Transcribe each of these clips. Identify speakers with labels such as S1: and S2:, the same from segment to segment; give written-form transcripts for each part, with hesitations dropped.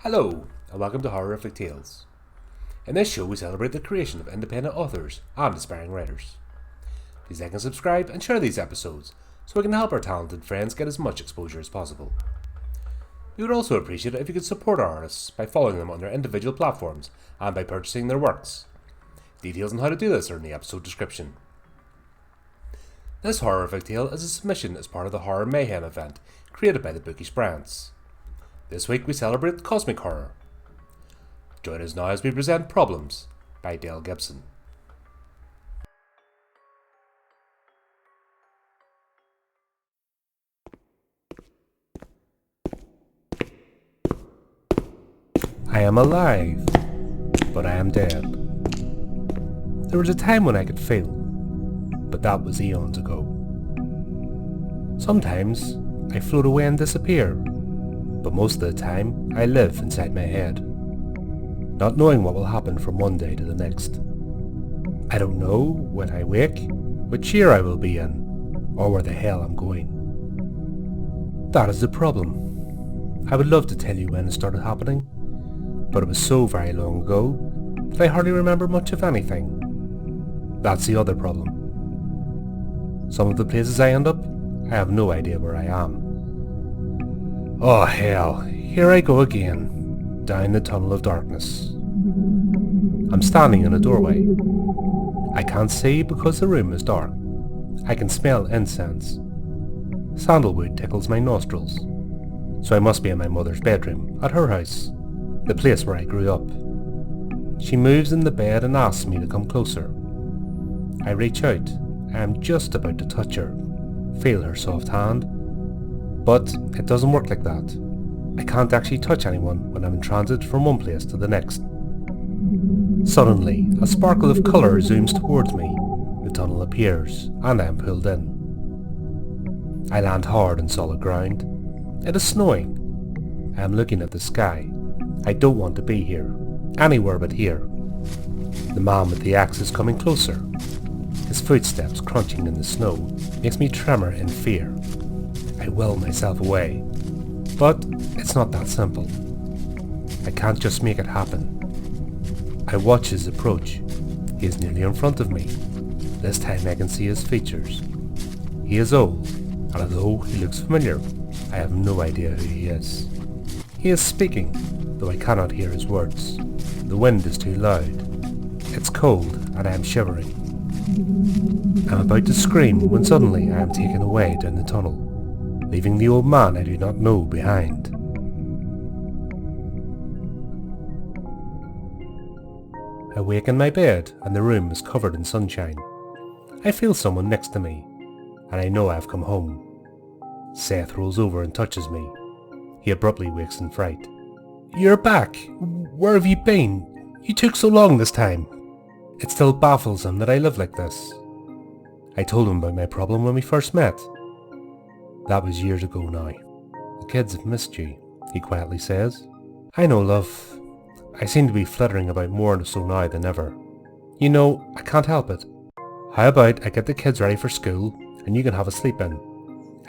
S1: Hello, and welcome to HORRORific Tales. In this show we celebrate the creation of independent authors and aspiring writers. Please like and subscribe and share these episodes so we can help our talented friends get as much exposure as possible. We would also appreciate it if you could support our artists by following them on their individual platforms and by purchasing their works. Details on how to do this are in the episode description. This HORRORific tale is a submission as part of the Horror MAYhem event created by the Bookish Bryants. This week we celebrate cosmic horror. Join us now as we present Problems by Gibson. I am alive, but I am dead. There was a time when I could feel, but that was eons ago. Sometimes I float away and disappear, but most of the time I live inside my head, not knowing what will happen from one day to the next. I don't know when I wake, which year I will be in, or where the hell I'm going. That is the problem. I would love to tell you when it started happening, but it was so very long ago that I hardly remember much of anything. That's the other problem. Some of the places I end up, I have no idea where I am. Oh hell, here I go again, down the tunnel of darkness. I'm standing in a doorway. I can't see because the room is dark. I can smell incense. Sandalwood tickles my nostrils. So I must be in my mother's bedroom, at her house, the place where I grew up. She moves in the bed and asks me to come closer. I reach out. I am just about to touch her, feel her soft hand. But it doesn't work like that. I can't actually touch anyone when I'm in transit from one place to the next. Suddenly, a sparkle of colour zooms towards me. The tunnel appears, and I am pulled in. I land hard on solid ground. It is snowing. I am looking at the sky. I don't want to be here. Anywhere but here. The man with the axe is coming closer. His footsteps crunching in the snow makes me tremor in fear. I will myself away. But it's not that simple. I can't just make it happen. I watch his approach. He is nearly in front of me. This time I can see his features. He is old, and although he looks familiar, I have no idea who he is. He is speaking, though I cannot hear his words. The wind is too loud. It's cold, and I am shivering. I'm about to scream when suddenly I am taken away down the tunnel, leaving the old man I do not know behind. I wake in my bed and the room is covered in sunshine. I feel someone next to me, and I know I have come home. Seth rolls over and touches me. He abruptly wakes in fright. "You're back! Where have you been? You took so long this time." It still baffles him that I live like this. I told him about my problem when we first met. That was years ago now. "The kids have missed you," he quietly says. "I know, love. I seem to be flittering about more so now than ever. You know, I can't help it. How about I get the kids ready for school and you can have a sleep in?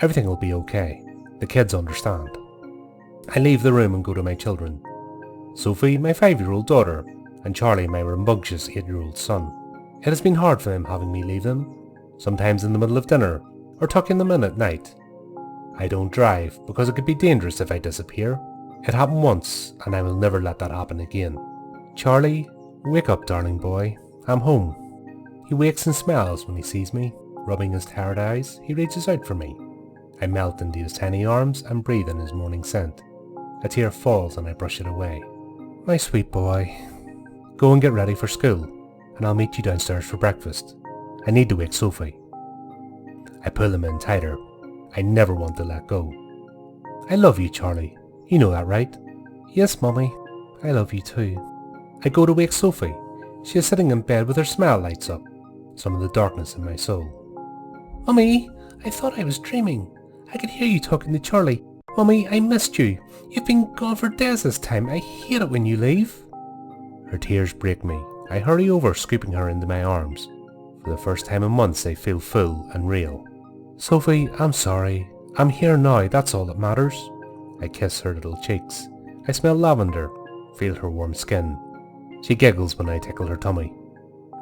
S1: Everything will be okay. The kids understand." I leave the room and go to my children. Sophie, my 5-year-old daughter, and Charlie, my rambunctious 8-year-old son. It has been hard for them having me leave them, sometimes in the middle of dinner, or tucking them in at night. I don't drive because it could be dangerous if I disappear. It happened once, and I will never let that happen again. "Charlie, wake up, darling boy. I'm home." He wakes and smiles when he sees me. Rubbing his tired eyes, he reaches out for me. I melt into his tiny arms and breathe in his morning scent. A tear falls and I brush it away. "My sweet boy, go and get ready for school, and I'll meet you downstairs for breakfast. I need to wake Sophie." I pull him in tighter. I never want to let go. "I love you, Charlie. You know that, right?" "Yes, Mummy. I love you too." I go to wake Sophie. She is sitting in bed with her smile lights up, some of the darkness in my soul. "Mummy, I thought I was dreaming. I could hear you talking to Charlie. Mummy, I missed you. You've been gone for days this time. I hate it when you leave." Her tears break me. I hurry over, scooping her into my arms. For the first time in months I feel full and real. "Sophie, I'm sorry. I'm here now, that's all that matters." I kiss her little cheeks. I smell lavender, feel her warm skin. She giggles when I tickle her tummy.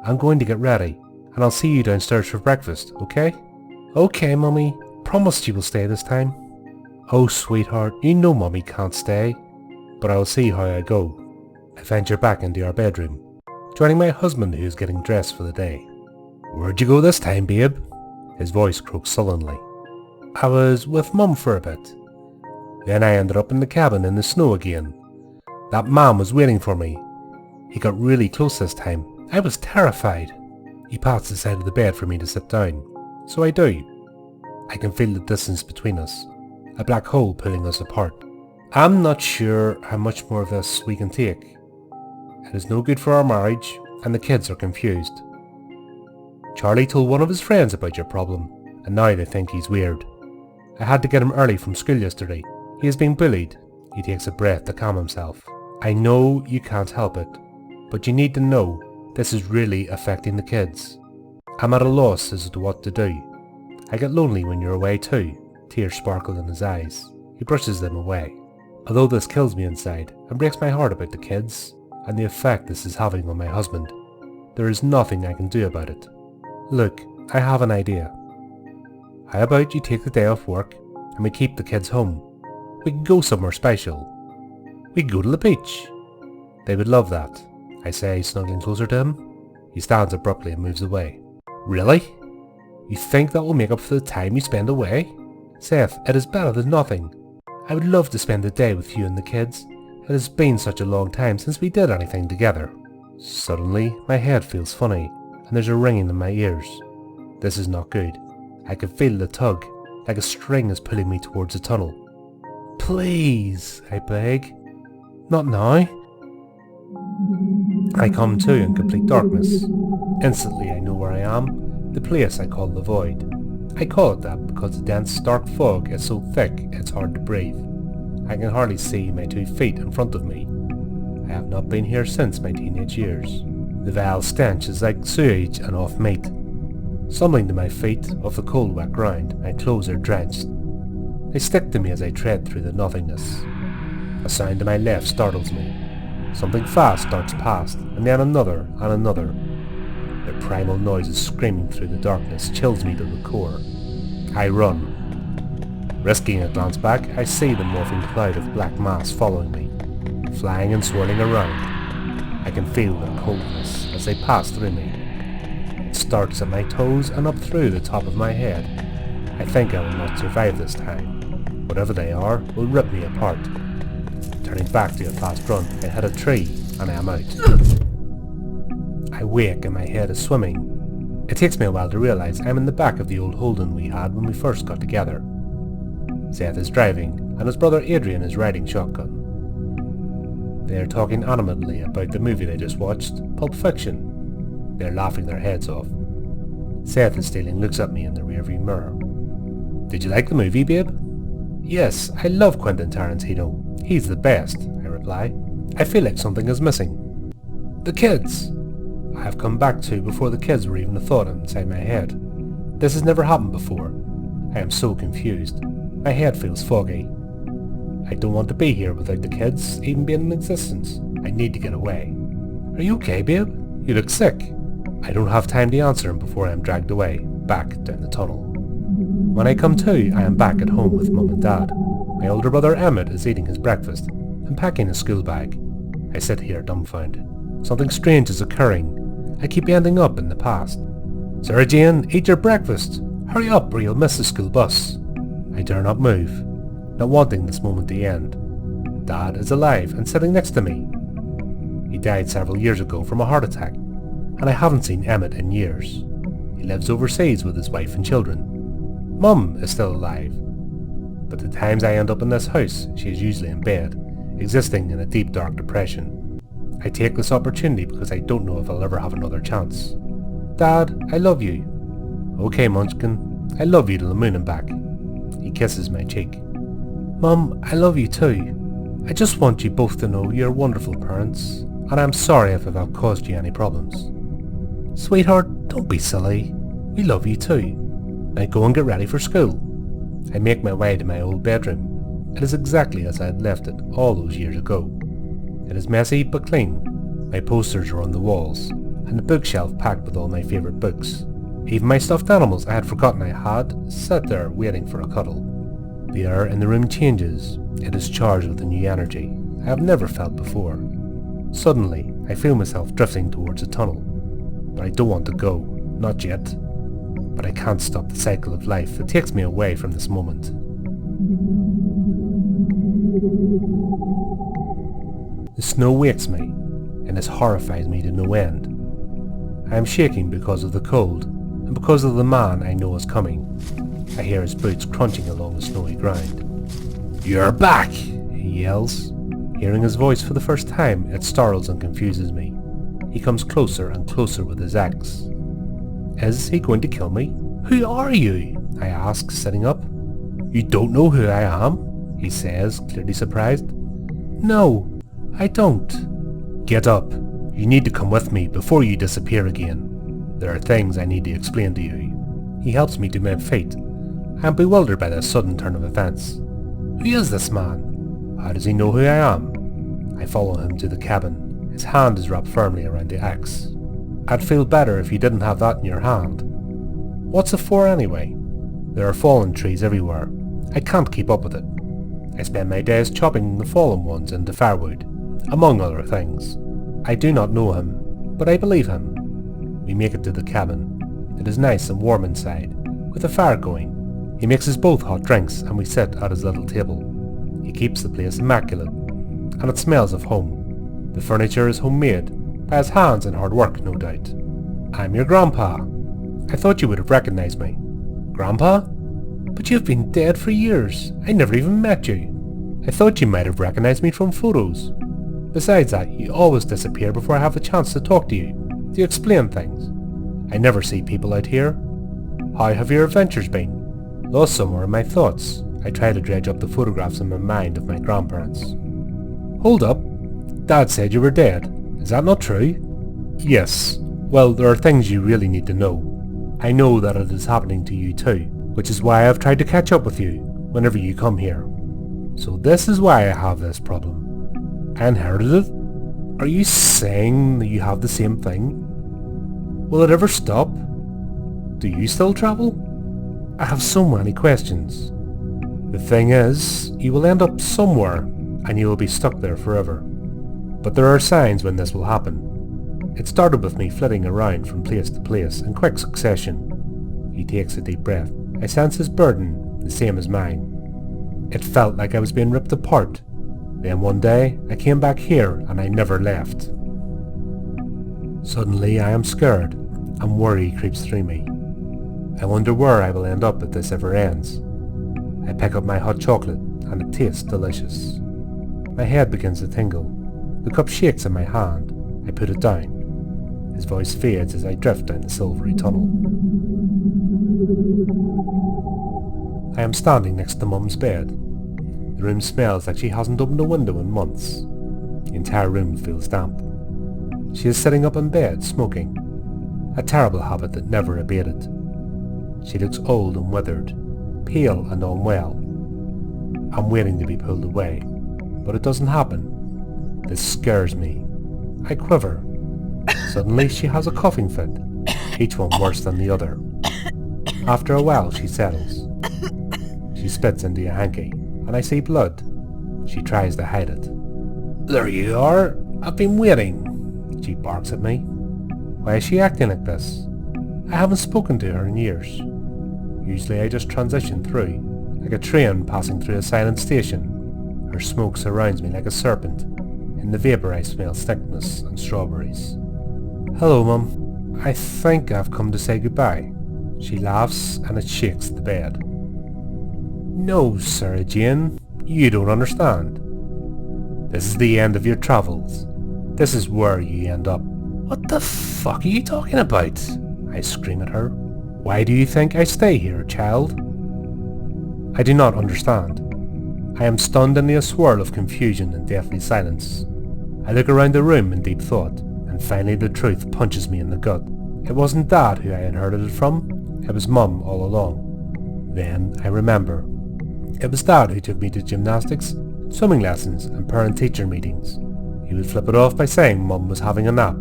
S1: I'm going to get ready, and I'll see you downstairs for breakfast, okay? Okay, Mummy. Promise you will stay this time. Oh, sweetheart, you know Mummy can't stay. But I will see how I go. I venture back into our bedroom, joining my husband who is getting dressed for the day. Where'd you go this time, babe? His voice croaks sullenly. I was with Mum for a bit. Then I ended up in the cabin in the snow again. That man was waiting for me. He got really close this time. I was terrified. He pats the side of the bed for me to sit down. So I do. I can feel the distance between us, a black hole pulling us apart. I'm not sure how much more of this we can take. It is no good for our marriage, and the kids are confused. Charlie told one of his friends about your problem, and now they think he's weird. I had to get him early from school yesterday. He is being bullied. He takes a breath to calm himself. I know you can't help it, but you need to know this is really affecting the kids. I'm at a loss as to what to do. I get lonely when you're away too. Tears sparkle in his eyes. He brushes them away. Although this kills me inside and breaks my heart about the kids and the effect this is having on my husband, there is nothing I can do about it. Look, I have an idea. How about you take the day off work and we keep the kids home? We could go somewhere special. We could go to the beach. They would love that, I say, snuggling closer to him. He stands abruptly and moves away. Really? You think that will make up for the time you spend away? Seth, it is better than nothing. I would love to spend the day with you and the kids. It has been such a long time since we did anything together. Suddenly, my head feels funny, and there's a ringing in my ears. This is not good. I can feel the tug, like a string is pulling me towards the tunnel. Please, I beg. Not now. I come to in complete darkness. Instantly I know where I am, the place I call the void. I call it that because the dense dark fog is so thick it's hard to breathe. I can hardly see my 2 feet in front of me. I have not been here since my teenage years. The vile stench is like sewage and off meat. Stumbling to my feet off the cold wet ground, my clothes are drenched. They stick to me as I tread through the nothingness. A sound to my left startles me. Something fast darts past, and then another and another. Their primal noises screaming through the darkness chills me to the core. I run. Risking a glance back, I see the morphing cloud of black mass following me, flying and swirling around. I can feel their coldness as they pass through me. It starts at my toes and up through the top of my head. I think I will not survive this time. Whatever they are will rip me apart. Turning back to a fast run, I hit a tree and I am out. I wake and my head is swimming. It takes me a while to realise I'm in the back of the old Holden we had when we first got together. Seth is driving and his brother Adrian is riding shotgun. They are talking animatedly about the movie they just watched, Pulp Fiction. They are laughing their heads off. Seth is stealing looks at me in the rearview mirror. Did you like the movie, babe? Yes, I love Quentin Tarantino. He's the best, I reply. I feel like something is missing. The kids! I have come back to before the kids were even a thought inside my head. This has never happened before. I am so confused. My head feels foggy. I don't want to be here without the kids even being in existence. I need to get away. Are you okay, babe? You look sick. I don't have time to answer him before I am dragged away, back down the tunnel. When I come to, I am back at home with Mum and Dad. My older brother Emmett is eating his breakfast and packing his school bag. I sit here dumbfounded. Something strange is occurring. I keep ending up in the past. Sarah Jane, eat your breakfast. Hurry up or you'll miss the school bus. I dare not move, not wanting this moment to end. Dad is alive and sitting next to me. He died several years ago from a heart attack, and I haven't seen Emmett in years. He lives overseas with his wife and children. Mum is still alive, but the times I end up in this house, she is usually in bed, existing in a deep dark depression. I take this opportunity because I don't know if I'll ever have another chance. Dad, I love you. Okay, Munchkin, I love you to the moon and back. He kisses my cheek. Mum, I love you too. I just want you both to know you're wonderful parents, and I'm sorry if I've caused you any problems. Sweetheart, don't be silly. We love you too. Now go and get ready for school. I make my way to my old bedroom. It is exactly as I had left it all those years ago. It is messy but clean. My posters are on the walls, and the bookshelf packed with all my favourite books. Even my stuffed animals I had forgotten I had sat there waiting for a cuddle. The air in the room changes. It is charged with a new energy I have never felt before. Suddenly, I feel myself drifting towards a tunnel. But I don't want to go, not yet. But I can't stop the cycle of life that takes me away from this moment. The snow wakes me, and this horrifies me to no end. I am shaking because of the cold, and because of the man I know is coming. I hear his boots crunching along the snowy ground. "You're back!" he yells. Hearing his voice for the first time, it startles and confuses me. He comes closer and closer with his axe. Is he going to kill me? "Who are you?" I ask, sitting up. "You don't know who I am?" he says, clearly surprised. "No, I don't." "Get up. You need to come with me before you disappear again. There are things I need to explain to you." He helps me to my feet. I am bewildered by this sudden turn of events. Who is this man? How does he know who I am? I follow him to the cabin. His hand is wrapped firmly around the axe. "I'd feel better if you didn't have that in your hand." "What's it for anyway?" "There are fallen trees everywhere. I can't keep up with it. I spend my days chopping the fallen ones into firewood, among other things. I do not know him, but I believe him." We make it to the cabin. It is nice and warm inside, with a fire going. He mixes both hot drinks and we sit at his little table. He keeps the place immaculate, and it smells of home. The furniture is homemade, by his hands and hard work, no doubt. "I'm your grandpa. I thought you would have recognized me." "Grandpa? But you've been dead for years. I never even met you." "I thought you might have recognized me from photos. Besides that, you always disappear before I have a chance to talk to you, to explain things. I never see people out here. How have your adventures been?" Lost somewhere in my thoughts, I try to dredge up the photographs in my mind of my grandparents. "Hold up. Dad said you were dead. Is that not true?" "Yes. Well, there are things you really need to know. I know that it is happening to you too, which is why I've tried to catch up with you whenever you come here. So this is why I have this problem. I inherited it? Are you saying that you have the same thing? Will it ever stop? Do you still travel? I have so many questions. The thing is, you will end up somewhere, and you will be stuck there forever. But there are signs when this will happen. It started with me flitting around from place to place in quick succession." He takes a deep breath. I sense his burden, the same as mine. "It felt like I was being ripped apart. Then one day, I came back here and I never left. Suddenly I am scared, and worry creeps through me. I wonder where I will end up if this ever ends. I pick up my hot chocolate, and it tastes delicious. My head begins to tingle. The cup shakes in my hand. I put it down. His voice fades as I drift down the silvery tunnel. I am standing next to Mum's bed. The room smells like she hasn't opened a window in months. The entire room feels damp. She is sitting up in bed, smoking. A terrible habit that never abated. She looks old and withered, pale and unwell. I'm waiting to be pulled away, but it doesn't happen. This scares me. I quiver. Suddenly she has a coughing fit, each one worse than the other. After a while she settles. She spits into a hanky, and I see blood. She tries to hide it. "There you are! I've been waiting!" She barks at me. Why is she acting like this? I haven't spoken to her in years. Usually I just transition through, like a train passing through a silent station. Her smoke surrounds me like a serpent. In the vapour I smell sickness and strawberries. "Hello, Mum. I think I've come to say goodbye." She laughs and it shakes the bed. "No, Sarah Jane, you don't understand. This is the end of your travels. This is where you end up." "What the fuck are you talking about?" I scream at her. "Why do you think I stay here, child?" I do not understand. I am stunned into a swirl of confusion and deathly silence. I look around the room in deep thought, and finally the truth punches me in the gut. It wasn't Dad who I inherited it from, it was Mum all along. Then I remember. It was Dad who took me to gymnastics, swimming lessons and parent-teacher meetings. He would flip it off by saying Mum was having a nap.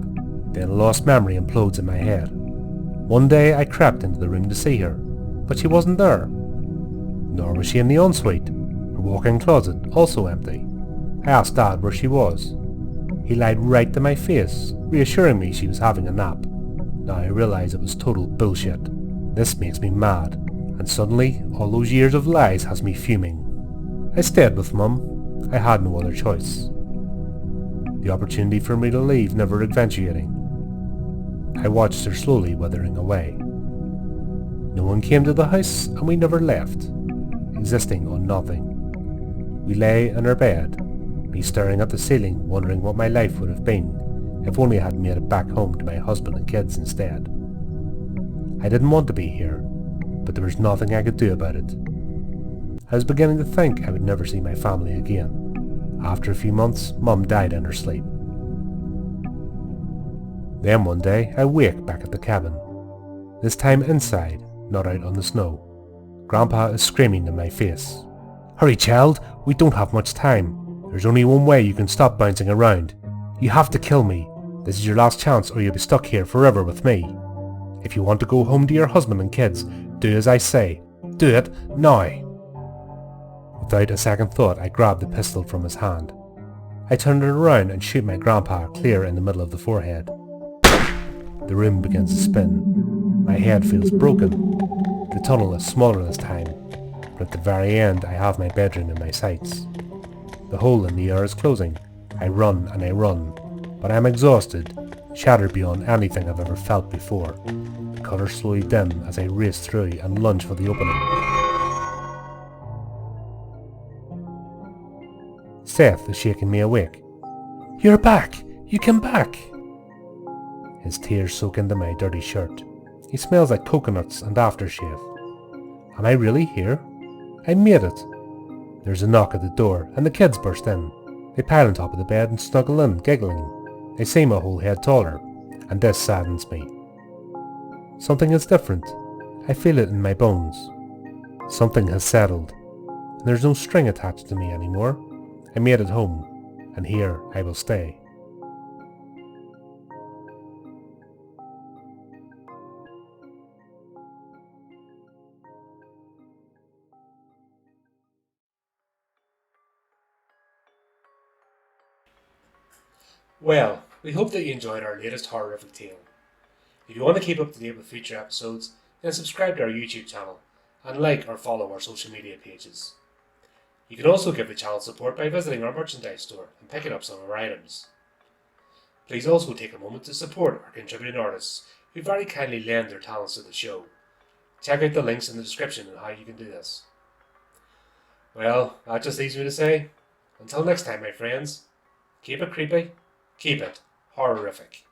S1: Then a lost memory implodes in my head. One day I crept into the room to see her, but she wasn't there. Nor was she in the ensuite, her walk-in closet also empty. I asked Dad where she was. He lied right to my face, reassuring me she was having a nap. Now I realise it was total bullshit. This makes me mad, and suddenly all those years of lies has me fuming. I stayed with Mum. I had no other choice. The opportunity for me to leave never eventuating. I watched her slowly withering away. No one came to the house and we never left, existing on nothing. We lay in our bed, me staring at the ceiling wondering what my life would have been if only I had made it back home to my husband and kids instead. I didn't want to be here, but there was nothing I could do about it. I was beginning to think I would never see my family again. After a few months, Mum died in her sleep. Then one day, I wake back at the cabin. This time inside, not out on the snow. Grandpa is screaming in my face. "Hurry, child, we don't have much time. There's only one way you can stop bouncing around. You have to kill me. This is your last chance or you'll be stuck here forever with me. If you want to go home to your husband and kids, do as I say. Do it now." Without a second thought, I grabbed the pistol from his hand. I turned it around and shoot my grandpa clear in the middle of the forehead. The room begins to spin. My head feels broken. The tunnel is smaller this time, but at the very end I have my bedroom in my sights. The hole in the air is closing. I run and I run, but I am exhausted, shattered beyond anything I've ever felt before. The colours slowly dim as I race through and lunge for the opening. Seth is shaking me awake. "You're back! You came back!" His tears soak into my dirty shirt. He smells like coconuts and aftershave. Am I really here? I made it. There's a knock at the door and the kids burst in. They pile on top of the bed and snuggle in, giggling. They seem a whole head taller, and this saddens me. Something is different. I feel it in my bones. Something has settled, and there's no string attached to me anymore. I made it home, and here I will stay.
S2: Well, we hope that you enjoyed our latest horrific tale. If you want to keep up to date with future episodes, then subscribe to our YouTube channel and like or follow our social media pages. You can also give the channel support by visiting our merchandise store and picking up some of our items. Please also take a moment to support our contributing artists who very kindly lend their talents to the show. Check out the links in the description on how you can do this. Well, that just leaves me to say, until next time my friends, keep it creepy, keep it horrific.